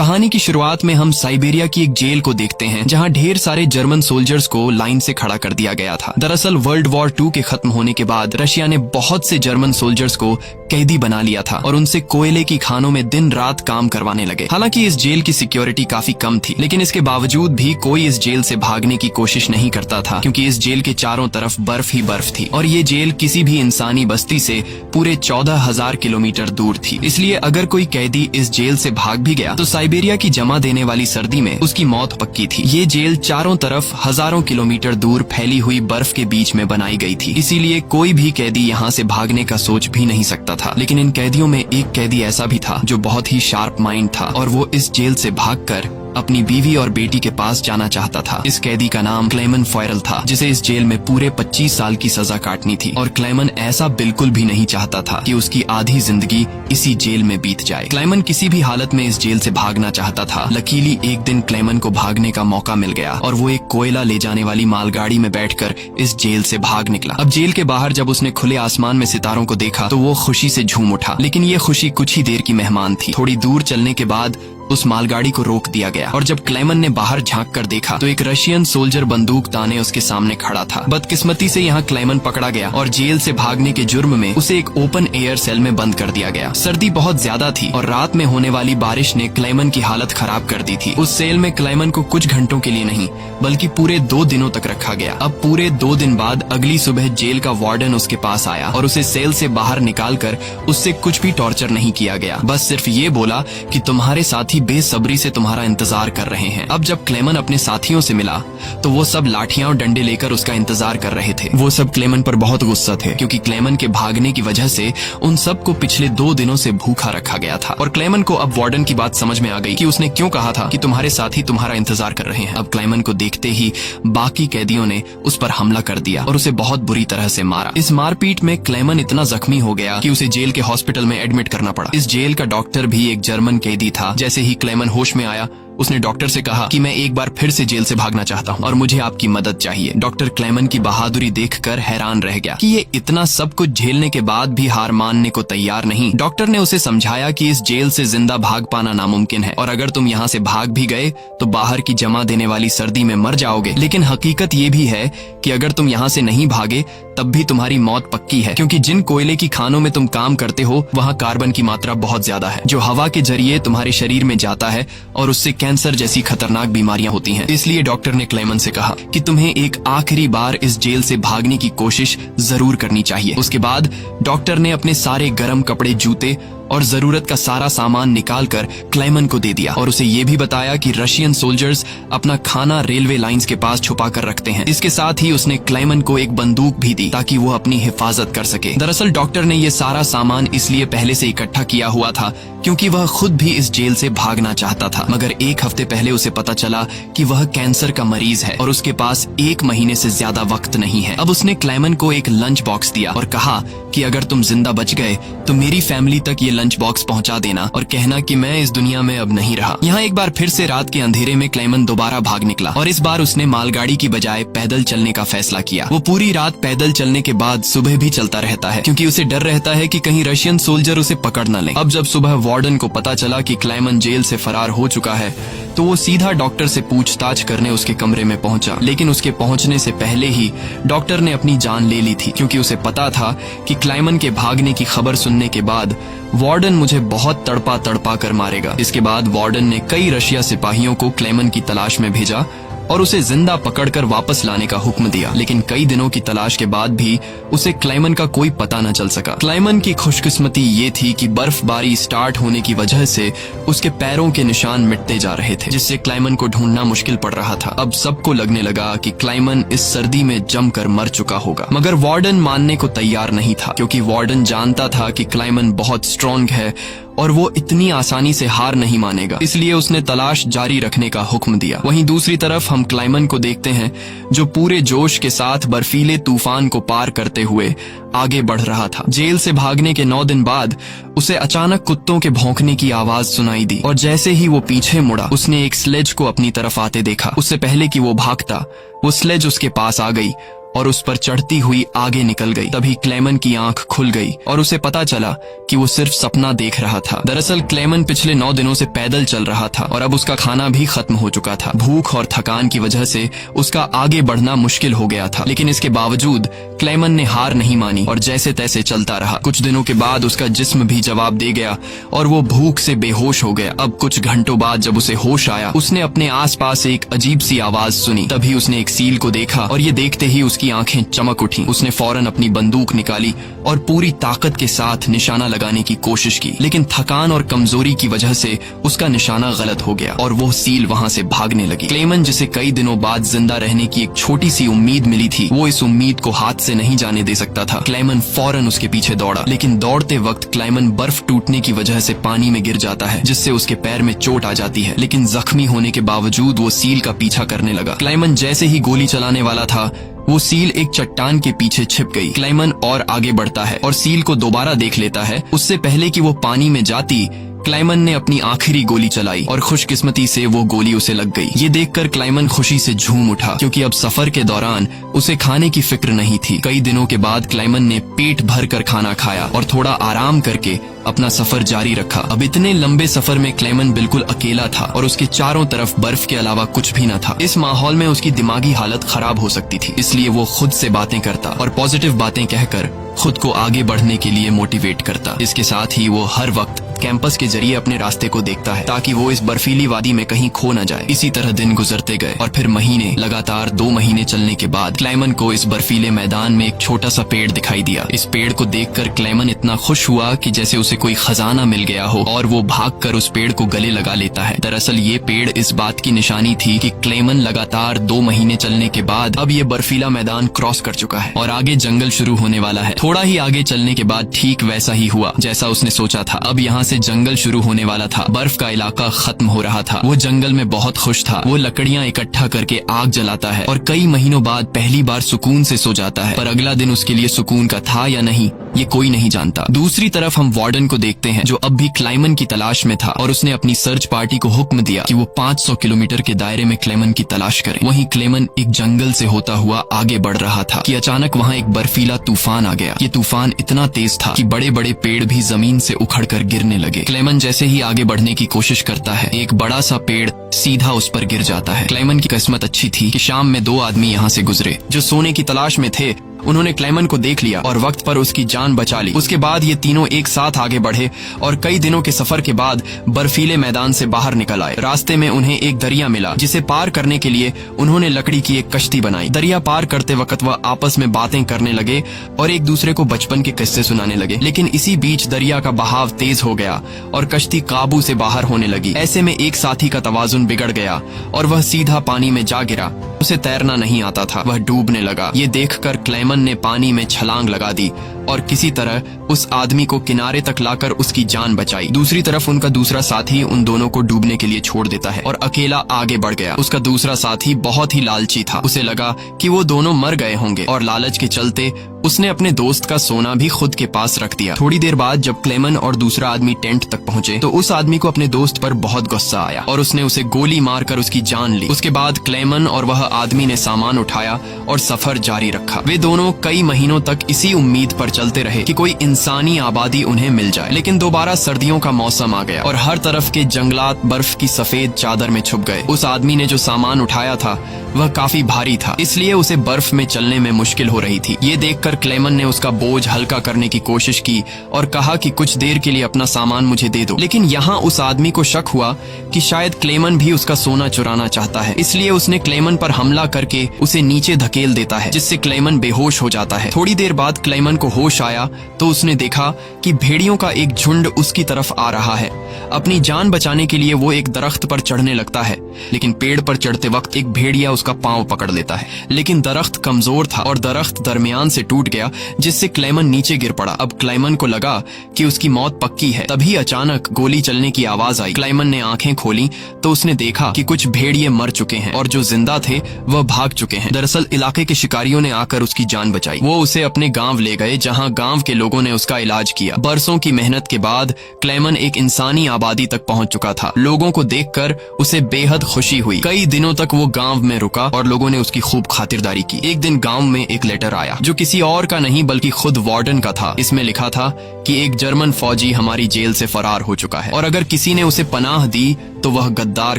कहानी की शुरुआत में हम साइबेरिया की एक जेल को देखते हैं जहां ढेर सारे जर्मन सोल्जर्स को लाइन से खड़ा कर दिया गया था। दरअसल वर्ल्ड वॉर 2 के खत्म होने के बाद रशिया ने बहुत से जर्मन सोल्जर्स को कैदी बना लिया था और उनसे कोयले की खानों में दिन रात काम करवाने लगे। हालांकि इस जेल की सिक्योरिटी काफी कम थी, लेकिन इसके बावजूद भी कोई इस जेल से भागने की कोशिश नहीं करता था, क्योंकि इस जेल के चारों तरफ बर्फ ही बर्फ थी और ये जेल किसी भी इंसानी बस्ती से पूरे 14,000 किलोमीटर दूर थी। इसलिए अगर कोई कैदी इस जेल से भाग भी गया तो साइबेरिया की जमा देने वाली सर्दी में उसकी मौत पक्की थी। ये जेल चारों तरफ हजारों किलोमीटर दूर फैली हुई बर्फ के बीच में बनाई गई थी, इसीलिए कोई भी कैदी यहाँ से भागने का सोच भी नहीं सकता था। लेकिन इन कैदियों में एक कैदी ऐसा भी था जो बहुत ही शार्प माइंड था और वो इस जेल से भागकर अपनी बीवी और बेटी के पास जाना चाहता था। इस कैदी का नाम क्लेमन फॉयरल था, जिसे इस जेल में पूरे 25 साल की सजा काटनी थी और क्लेमन ऐसा बिल्कुल भी नहीं चाहता था कि उसकी आधी जिंदगी इसी जेल में बीत जाए। क्लेमन किसी भी हालत में इस जेल से भागना चाहता था। लकीली एक दिन क्लेमन को भागने का मौका मिल गया और वो एक कोयला ले जाने वाली मालगाड़ी में बैठकर इस जेल से भाग निकला। अब जेल के बाहर जब उसने खुले आसमान में सितारों को देखा तो वो खुशी से झूम उठा, लेकिन ये खुशी कुछ ही देर की मेहमान थी। थोड़ी दूर चलने के बाद उस मालगाड़ी को रोक दिया गया और जब क्लेमन ने बाहर झांक कर देखा तो एक रशियन सोल्जर बंदूक ताने उसके सामने खड़ा था। बदकिस्मती से यहाँ क्लेमन पकड़ा गया और जेल से भागने के जुर्म में उसे एक ओपन एयर सेल में बंद कर दिया गया। सर्दी बहुत ज्यादा थी और रात में होने वाली बारिश ने क्लेमन की हालत खराब कर दी थी। उस सेल में क्लेमन को कुछ घंटों के लिए नहीं बल्कि पूरे 2 दिनों तक रखा गया। अब पूरे 2 दिन बाद अगली सुबह जेल का वार्डन उसके पास आया और उसे सेल से बाहर निकालकर उससे कुछ भी टॉर्चर नहीं किया गया। बस सिर्फ ये बोला कि तुम्हारे साथी बेसब्री से तुम्हारा इंतजार कर रहे हैं। अब जब क्लेमन अपने साथियों से मिला तो वो सब लाठियां और डंडे लेकर उसका इंतजार कर रहे थे। वो सब क्लेमन पर बहुत गुस्सा थे, क्योंकि क्लेमन के भागने की वजह से उन सबको पिछले 2 दिनों से भूखा रखा गया था। और क्लेमन को अब वार्डन की बात समझ में आ गई कि उसने क्यों कहा था कि तुम्हारे साथी तुम्हारा इंतजार कर रहे हैं। अब क्लेमन को देखते ही बाकी कैदियों ने उस पर हमला कर दिया और उसे बहुत बुरी तरह से मारा। इस मारपीट में क्लेमन इतना जख्मी हो गया कि उसे जेल के हॉस्पिटल में एडमिट करना पड़ा। इस जेल का डॉक्टर भी एक जर्मन कैदी था। जैसे ही क्लेमन होश में आया उसने डॉक्टर से कहा कि मैं एक बार फिर से जेल से भागना चाहता हूँ और मुझे आपकी मदद चाहिए। डॉक्टर क्लेमन की बहादुरी देखकर हैरान रह गया कि ये इतना सब कुछ झेलने के बाद भी हार मानने को तैयार नहीं। डॉक्टर ने उसे समझाया कि इस जेल से जिंदा भाग पाना नामुमकिन है और अगर तुम यहाँ से भाग भी गए तो बाहर की जमा देने वाली सर्दी में मर जाओगे। लेकिन हकीकत ये भी है कि अगर तुम यहाँ से नहीं भागे तब भी तुम्हारी मौत पक्की है, क्योंकि जिन कोयले की खानों में तुम काम करते हो वहाँ कार्बन की मात्रा बहुत ज्यादा है, जो हवा के जरिए तुम्हारे शरीर में जाता है और उससे कैंसर जैसी खतरनाक बीमारियां होती हैं। इसलिए डॉक्टर ने क्लेमन से कहा कि तुम्हें एक आखिरी बार इस जेल से भागने की कोशिश जरूर करनी चाहिए। उसके बाद डॉक्टर ने अपने सारे गर्म कपड़े, जूते और जरूरत का सारा सामान निकालकर क्लेमन को दे दिया और उसे ये भी बताया कि रशियन सोल्जर्स अपना खाना रेलवे लाइंस के पास छुपा कर रखते हैं। इसके साथ ही उसने क्लेमन को एक बंदूक भी दी ताकि वो अपनी हिफाजत कर सके। दरअसल डॉक्टर ने ये सारा सामान इसलिए पहले से इकट्ठा किया हुआ था क्योंकि वह खुद भी इस जेल से भागना चाहता था, मगर 1 हफ्ते पहले उसे पता चला कि वह कैंसर का मरीज है और उसके पास 1 महीने से ज्यादा वक्त नहीं है। अब उसने क्लेमन को एक लंच बॉक्स दिया और कहा कि अगर तुम जिंदा बच गए तो मेरी फैमिली तक ये लंच बॉक्स पहुंचा देना और कहना कि मैं इस दुनिया में अब नहीं रहा। यहाँ एक बार फिर से रात के अंधेरे में क्लेमन दोबारा भाग निकला और इस बार उसने मालगाड़ी की बजाय पैदल चलने का फैसला किया। वो पूरी रात पैदल चलने के बाद सुबह भी चलता रहता है, क्योंकि उसे डर रहता है कि कहीं रशियन सोल्जर उसे पकड़ न ले। अब जब सुबह वार्डन को पता चला कि क्लेमन जेल से फरार हो चुका है तो वो सीधा डॉक्टर से पूछताछ करने उसके कमरे में पहुंचा। लेकिन उसके पहुंचने से पहले ही डॉक्टर ने अपनी जान ले ली थी, क्योंकि उसे पता था कि क्लेमन के भागने की खबर सुनने के बाद वार्डन मुझे बहुत तड़पा तड़पा कर मारेगा। इसके बाद वार्डन ने कई रशिया सिपाहियों को क्लेमन की तलाश में भेजा और उसे जिंदा पकड़कर वापस लाने का हुक्म दिया। लेकिन कई दिनों की तलाश के बाद भी उसे क्लेमन का कोई पता न चल सका। क्लेमन की खुशकिस्मती ये थी कि बर्फबारी स्टार्ट होने की वजह से उसके पैरों के निशान मिटते जा रहे थे, जिससे क्लेमन को ढूंढना मुश्किल पड़ रहा था। अब सबको लगने लगा कि क्लेमन इस सर्दी में जमकर मर चुका होगा, मगर वार्डन मानने को तैयार नहीं था, क्योंकि वार्डन जानता था कि क्लेमन बहुत स्ट्रॉन्ग है और वो इतनी आसानी से हार नहीं मानेगा। इसलिए उसने तलाश जारी रखने का हुक्म दिया। वहीं दूसरी तरफ हम क्लेमन को देखते हैं जो पूरे जोश के साथ बर्फीले तूफान को पार करते हुए आगे बढ़ रहा था। जेल से भागने के 9 दिन बाद उसे अचानक कुत्तों के भौंकने की आवाज सुनाई दी और जैसे ही वो पीछे मुड़ा उसने एक स्लेज को अपनी तरफ आते देखा। उससे पहले कि वो भागता वो स्लेज उसके पास आ गई और उस पर चढ़ती हुई आगे निकल गई। तभी क्लेमन की आंख खुल गई और उसे पता चला कि वो सिर्फ सपना देख रहा था। दरअसल क्लेमन पिछले 9 दिनों से पैदल चल रहा था और अब उसका खाना भी खत्म हो चुका था। भूख और थकान की वजह से उसका आगे बढ़ना मुश्किल हो गया था, लेकिन इसके बावजूद क्लेमन ने हार नहीं मानी और जैसे तैसे चलता रहा। कुछ दिनों के बाद उसका जिस्म भी जवाब दे गया और वो भूख से बेहोश हो गया। अब कुछ घंटों बाद जब उसे होश आया, उसने अपने आसपास एक अजीब सी आवाज सुनी। तभी उसने एक सील को देखा और ये देखते ही उसकी आंखें चमक उठी। उसने फौरन अपनी बंदूक निकाली और पूरी ताकत के साथ निशाना लगाने की कोशिश की, लेकिन थकान और कमजोरी की वजह से उसका निशाना गलत हो गया और वो सील वहां से भागने लगी। क्लेमन, जिसे कई दिनों बाद जिंदा रहने की एक छोटी सी उम्मीद मिली थी, वो इस उम्मीद को हाथ से नहीं जाने दे सकता था। क्लेमन फौरन उसके पीछे दौड़ा, लेकिन दौड़ते वक्त क्लेमन बर्फ टूटने की वजह से पानी में गिर जाता है, जिससे उसके पैर में चोट आ जाती है। लेकिन जख्मी होने के बावजूद वो सील का पीछा करने लगा। क्लेमन जैसे ही गोली चलाने वाला था, वो सील एक चट्टान के पीछे छिप गई। क्लेमन और आगे बढ़ता है और सील को दोबारा देख लेता है। उससे पहले कि वो पानी में जाती, क्लेमन ने अपनी आखिरी गोली चलाई और खुशकिस्मती से वो गोली उसे लग गई। ये देखकर क्लेमन खुशी से झूम उठा, क्योंकि अब सफर के दौरान उसे खाने की फिक्र नहीं थी। कई दिनों के बाद क्लेमन ने पेट भर कर खाना खाया और थोड़ा आराम करके अपना सफर जारी रखा। अब इतने लंबे सफर में क्लेमन बिल्कुल अकेला था और उसके चारों तरफ बर्फ के अलावा कुछ भी न था। इस माहौल में उसकी दिमागी हालत खराब हो सकती थी, इसलिए वो खुद से बातें करता और पॉजिटिव बातें कहकर खुद को आगे बढ़ने के लिए मोटिवेट करता। इसके साथ ही वो हर वक्त कैंपस के जरिए अपने रास्ते को देखता है, ताकि वो इस बर्फीली वादी में कहीं खो न जाए। इसी तरह दिन गुजरते गए और फिर महीने, लगातार 2 महीने चलने के बाद क्लेमन को इस बर्फीले मैदान में एक छोटा सा पेड़ दिखाई दिया। इस पेड़ को देखकर क्लेमन इतना खुश हुआ कि जैसे उसे कोई खजाना मिल गया हो, और वो भागकर उस पेड़ को गले लगा लेता है। दरअसल ये पेड़ इस बात की निशानी थी कि क्लेमन लगातार 2 महीने चलने के बाद अब ये बर्फीला मैदान क्रॉस कर चुका है और आगे जंगल शुरू होने वाला है। थोड़ा ही आगे चलने के बाद ठीक वैसा ही हुआ जैसा उसने सोचा था। अब यहाँ से जंगल शुरू होने वाला था। बर्फ का इलाका खत्म हो रहा था। वो जंगल में बहुत खुश था। वो लकड़ियां इकट्ठा करके आग जलाता है और कई महीनों बाद पहली बार सुकून से सो जाता है। पर अगला दिन उसके लिए सुकून का था या नहीं, ये कोई नहीं जानता। दूसरी तरफ हम वार्डन को देखते हैं, जो अब भी क्लेमन की तलाश में था और उसने अपनी सर्च पार्टी को हुक्म दिया कि वो 500 किलोमीटर के दायरे में क्लेमन की तलाश करें। वहीं क्लेमन एक जंगल से होता हुआ आगे बढ़ रहा था कि अचानक वहाँ एक बर्फीला तूफान आ गया। ये तूफान इतना तेज था कि बड़े बड़े पेड़ भी जमीन से उखड़कर गिरने लगे। क्लेमन जैसे ही आगे बढ़ने की कोशिश करता है, एक बड़ा सा पेड़ सीधा उस पर गिर जाता है। क्लेमन की किस्मत अच्छी थी कि शाम में 2 आदमी यहाँ से गुजरे जो सोने की तलाश में थे। उन्होंने क्लेमन को देख लिया और वक्त पर उसकी जान बचा ली। उसके बाद ये तीनों एक साथ आगे बढ़े और कई दिनों के सफर के बाद बर्फीले मैदान से बाहर निकल आए। रास्ते में उन्हें एक दरिया मिला, जिसे पार करने के लिए उन्होंने लकड़ी की एक कश्ती बनाई। दरिया पार करते वक्त वह आपस में बातें करने लगे और एक दूसरे को बचपन के किस्से सुनाने लगे। लेकिन इसी बीच दरिया का बहाव तेज हो गया और कश्ती काबू से बाहर होने लगी। ऐसे में एक साथी का तवाजुन बिगड़ गया और वह सीधा पानी में जा गिरा। उसे तैरना नहीं आता था, वह डूबने लगा। ये देखकर क्लेमन ने पानी में छलांग लगा दी और किसी तरह उस आदमी को किनारे तक लाकर उसकी जान बचाई। दूसरी तरफ उनका दूसरा साथी उन दोनों को डूबने के लिए छोड़ देता है और अकेला आगे बढ़ गया। उसका दूसरा साथी बहुत ही लालची था। उसे लगा कि वो दोनों मर गए होंगे और लालच के चलते उसने अपने दोस्त का सोना भी खुद के पास रख दिया। थोड़ी देर बाद जब क्लेमन और दूसरा आदमी टेंट तक पहुंचे तो उस आदमी को अपने दोस्त पर बहुत गुस्सा आया और उसने उसे गोली मारकर उसकी जान ली। उसके बाद क्लेमन और वह आदमी ने सामान उठाया और सफर जारी रखा। वे दोनों कई महीनों तक इसी उम्मीद पर चलते रहे कि कोई इंसानी आबादी उन्हें मिल जाए। लेकिन दोबारा सर्दियों का मौसम आ गया और हर तरफ के जंगलात बर्फ की सफेद चादर में छुप गए। उस आदमी ने जो सामान उठाया था वह काफी भारी था, इसलिए उसे बर्फ में चलने में मुश्किल हो रही थी। ये देखकर क्लेमन ने उसका बोझ हल्का करने की कोशिश की और कहा कि कुछ देर के लिए अपना सामान मुझे दे दो। लेकिन यहाँ उस आदमी को शक हुआ कि शायद क्लेमन भी उसका सोना चुराना चाहता है, इसलिए उसने क्लेमन पर हमला करके उसे नीचे धकेल देता है, जिससे क्लेमन बेहोश हो जाता है। थोड़ी देर बाद क्लेमन को होश आया तो उसने देखा कि भेड़ियों का एक झुंड उसकी तरफ आ रहा है। अपनी जान बचाने के लिए वो एक दरख्त पर चढ़ने लगता है, लेकिन पेड़ पर चढ़ते वक्त एक भेड़िया उसका पांव पकड़ लेता है। लेकिन दरख्त कमजोर था और दरख्त दरमियान से टूट टूट गया जिससे क्लेमन नीचे गिर पड़ा। अब क्लेमन को लगा कि उसकी मौत पक्की है। तभी अचानक गोली चलने की आवाज आई। क्लेमन ने आंखें खोली तो उसने देखा कि कुछ भेड़िए मर चुके हैं और जो जिंदा थे वह भाग चुके हैं। दरअसल इलाके के शिकारियों ने आकर उसकी जान बचाई। वो उसे अपने गांव ले गए जहां गांव के लोगों ने उसका इलाज किया। बरसों की मेहनत के बाद क्लेमन एक इंसानी आबादी तक पहुंच चुका था। लोगों को देखकर उसे बेहद खुशी हुई। कई दिनों तक वो गांव में रुका और लोगों ने उसकी खूब खातिरदारी की। एक दिन गांव में एक लेटर आया जो किसी और का नहीं बल्कि खुद वार्डन का था। इसमें लिखा था कि एक जर्मन फौजी हमारी जेल से फरार हो चुका है और अगर किसी ने उसे पनाह दी तो वह गद्दार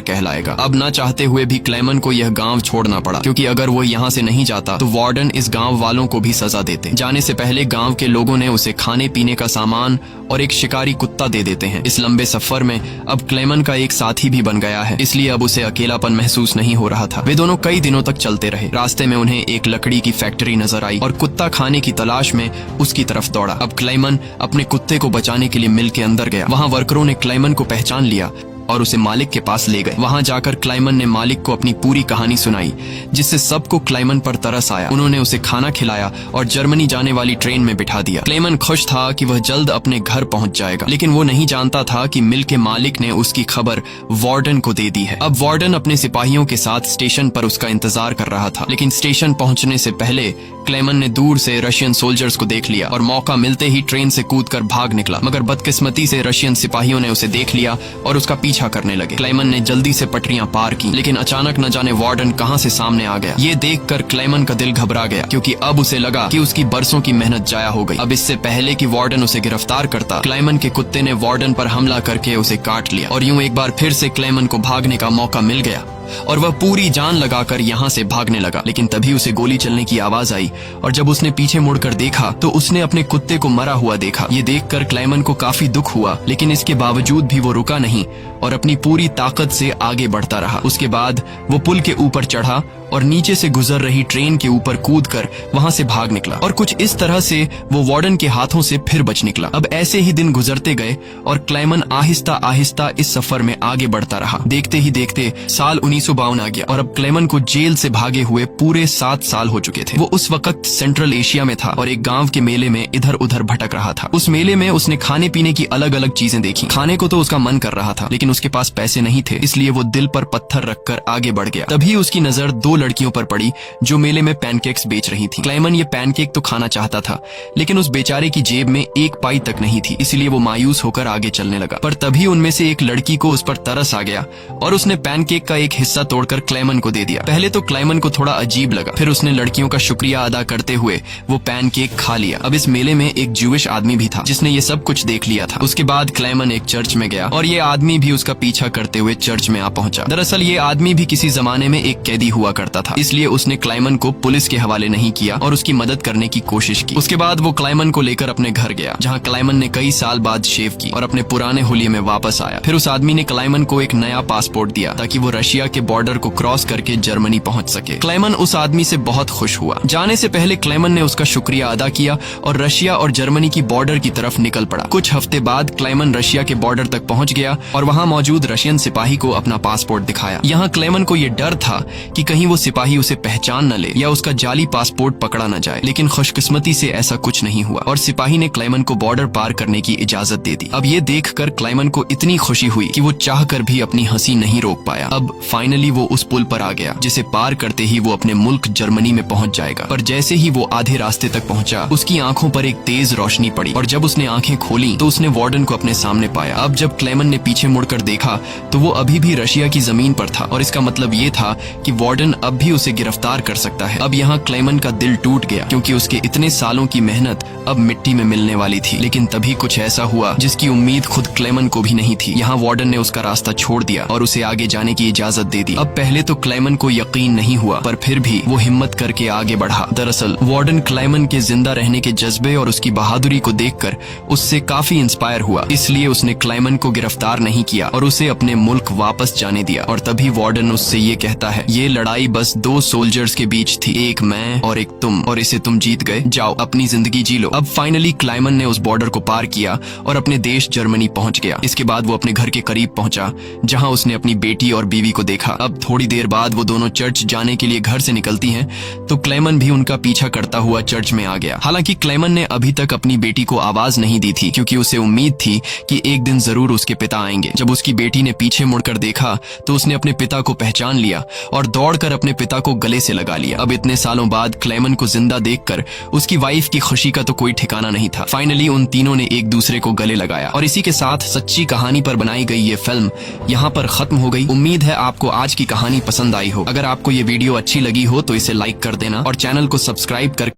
कहलाएगा। अब ना चाहते हुए भी क्लेमन को यह गांव छोड़ना पड़ा, क्योंकि अगर वो यहाँ से नहीं जाता तो वार्डन इस गांव वालों को भी सजा देते। जाने से पहले गांव के लोगों ने उसे खाने पीने का सामान और एक शिकारी कुत्ता दे देते हैं। इस लंबे सफर में अब क्लेमन का एक साथी भी बन गया है, इसलिए अब उसे अकेलापन महसूस नहीं हो रहा था। वे दोनों कई दिनों तक चलते रहे। रास्ते में उन्हें एक लकड़ी की फैक्ट्री नजर आई और कुत्ता खाने की तलाश में उसकी तरफ दौड़ा। अब क्लेमन अपने कुत्ते को बचाने के लिए मिल के अंदर गया। वहाँ वर्करों ने क्लेमन को पहचान लिया और उसे मालिक के पास ले गए। वहां जाकर क्लेमन ने मालिक को अपनी पूरी कहानी सुनाई, जिससे सबको क्लेमन पर तरस आया। उन्होंने उसे खाना खिलाया और जर्मनी जाने वाली ट्रेन में बिठा दिया। क्लेमन खुश था कि वह जल्द अपने घर पहुंच जाएगा, लेकिन वो नहीं जानता था कि मिल के मालिक ने उसकी खबर वार्डन को दे दी है। अब वार्डन अपने सिपाहियों के साथ स्टेशन पर उसका इंतजार कर रहा था, लेकिन स्टेशन पहुंचने से पहले क्लेमन ने दूर से रशियन सोल्जर्स को देख लिया और मौका मिलते ही ट्रेन से कूदकर भाग निकला। मगर बदकिस्मती से रशियन सिपाहियों ने उसे देख लिया और उसका पीछा करने लगे। क्लेमन ने जल्दी से पटरियां पार की, लेकिन अचानक न जाने वार्डन कहां से सामने आ गया। ये देखकर क्लेमन का दिल घबरा गया, क्योंकि अब उसे लगा कि उसकी बरसों की मेहनत जाया हो गई। अब इससे पहले कि वार्डन उसे गिरफ्तार करता, क्लेमन के कुत्ते ने वार्डन पर हमला करके उसे काट लिया और यूं एक बार फिर से क्लेमन को भागने का मौका मिल गया और वह पूरी जान लगाकर यहाँ से भागने लगा। लेकिन तभी उसे गोली चलने की आवाज आई और जब उसने पीछे मुड़कर देखा तो उसने अपने कुत्ते को मरा हुआ देखा। ये देखकर क्लेमन को काफी दुख हुआ, लेकिन इसके बावजूद भी वो रुका नहीं और अपनी पूरी ताकत से आगे बढ़ता रहा। उसके बाद वो पुल के ऊपर चढ़ा और नीचे से गुजर रही ट्रेन के ऊपर कूदकर वहां से भाग निकला और कुछ इस तरह से वो वार्डन के हाथों से फिर बच निकला। अब ऐसे ही दिन गुजरते गए और क्लेमन आहिस्ता आहिस्ता इस सफर में आगे बढ़ता रहा। देखते ही देखते साल 1952 आ गया और अब क्लेमन को जेल से भागे हुए पूरे 7 साल हो चुके थे। वो उस वक्त सेंट्रल एशिया में था और एक गांव के मेले में इधर उधर भटक रहा था। उस मेले में उसने खाने पीने की अलग अलग चीजें देखी। खाने को तो उसका मन कर रहा था, लेकिन उसके पास पैसे नहीं थे, इसलिए वो दिल पर पत्थर रखकर आगे बढ़ गया। तभी उसकी नजर 2 लड़कियों पर पड़ी जो मेले में पैनकेक्स बेच रही थी। क्लेमन ये पैनकेक तो खाना चाहता था, लेकिन उस बेचारे की जेब में 1 पाई तक नहीं थी, इसलिए वो मायूस होकर आगे चलने लगा। पर तभी उनमें से एक लड़की को उस पर तरस आ गया और उसने पैनकेक का एक हिस्सा तोड़कर क्लेमन को दे दिया। पहले तो क्लेमन को थोड़ा अजीब लगा, फिर उसने लड़कियों का शुक्रिया अदा करते हुए वो पैनकेक खा लिया। अब इस मेले में एक ज्यूइश आदमी भी था जिसने ये सब कुछ देख लिया था। उसके बाद क्लेमन एक चर्च में गया और ये आदमी भी उसका पीछा करते हुए चर्च में आ पहुंचा। दरअसल ये आदमी भी किसी जमाने में एक कैदी हुआ करता था, इसलिए उसने क्लेमन को पुलिस के हवाले नहीं किया और उसकी मदद करने की कोशिश की। उसके बाद वो क्लेमन को लेकर अपने घर गया, जहाँ क्लेमन ने कई साल बाद शेव की और अपने पुराने हुलिये में वापस आया। फिर उस आदमी ने क्लेमन को एक नया पासपोर्ट दिया ताकि वो रशिया के बॉर्डर को क्रॉस करके जर्मनी पहुंच सके। क्लेमन उस आदमी से बहुत खुश हुआ। जाने से पहले क्लेमन ने उसका शुक्रिया अदा किया और रशिया और जर्मनी की बॉर्डर की तरफ निकल पड़ा। कुछ हफ्ते बाद क्लेमन रशिया के बॉर्डर तक पहुंच गया और वहां मौजूद रशियन सिपाही को अपना पासपोर्ट दिखाया। यहाँ क्लेमन को ये डर था कि कहीं वो सिपाही उसे पहचान न ले या उसका जाली पासपोर्ट पकड़ा न जाए, लेकिन खुशकिस्मती से ऐसा कुछ नहीं हुआ और सिपाही ने क्लेमन को बॉर्डर पार करने की इजाजत दे दी। अब ये देखकर क्लेमन को इतनी खुशी हुई कि वो चाहकर भी अपनी हंसी नहीं रोक पाया। अब फाइनली वो उस पुल पर आ गया, जिसे पार करते ही वो अपने मुल्क जर्मनी में पहुंच जाएगा। पर जैसे ही वो आधे रास्ते तक पहुंचा, उसकी आंखों पर एक तेज रोशनी पड़ी और जब उसने आंखें खोली तो उसने वार्डन को अपने सामने पाया। अब जब क्लेमन ने पीछे मुड़कर देखा तो वो अभी भी रशिया की जमीन पर था और इसका मतलब ये था कि वार्डन अब भी उसे गिरफ्तार कर सकता है। अब यहाँ क्लेमन का दिल टूट गया, क्योंकि उसके इतने सालों की मेहनत अब मिट्टी में मिलने वाली थी। लेकिन तभी कुछ ऐसा हुआ जिसकी उम्मीद खुद क्लेमन को भी नहीं थी। यहाँ वार्डन ने उसका रास्ता छोड़ दिया और उसे आगे जाने की इजाजत दे दी। अब पहले तो क्लेमन को यकीन नहीं हुआ, पर फिर भी वो हिम्मत करके आगे बढ़ा। दरअसल वार्डन क्लेमन के जिंदा रहने के जज्बे और उसकी बहादुरी को देखकर उससे काफी इंस्पायर हुआ, इसलिए उसने क्लेमन को गिरफ्तार नहीं किया और उसे अपने मुल्क वापस जाने दिया। और तभी वार्डन उससे ये कहता है, ये लड़ाई बस 2 सोल्जर्स के बीच थी, एक मैं और एक तुम, और इसे तुम जीत गए। जाओ अपनी जिंदगी जी लो। अब फाइनली क्लाइमन ने उस बॉर्डर को पार किया और अपने देश जर्मनी पहुंच गया। इसके बाद वो अपने घर के करीब पहुंचा जहां उसने अपनी बेटी और बीवी को देखा। अब थोड़ी देर बाद वो दोनों चर्च जाने के लिए घर से निकलती हैं तो क्लेमन भी उनका पीछा करता हुआ चर्च में आ गया। हालांकि क्लेमन ने अभी तक अपनी बेटी को आवाज नहीं दी थी क्योंकि उसे उम्मीद थी कि एक दिन जरूर उसके पिता आएंगे। जब उसकी बेटी ने पीछे मुड़कर देखा तो उसने अपने पिता को पहचान लिया और दौड़कर अपने पिता को गले से लगा लिया। अब इतने सालों बाद क्लेमन को जिंदा देखकर उसकी वाइफ की खुशी का तो कोई ठिकाना नहीं था। फाइनली उन तीनों ने एक दूसरे को गले लगाया और इसी के साथ सच्ची कहानी पर बनाई गई ये फिल्म यहाँ पर खत्म हो गई। उम्मीद है आपको आज की कहानी पसंद आई हो। अगर आपको ये वीडियो अच्छी लगी हो तो इसे लाइक कर देना और चैनल को सब्सक्राइब कर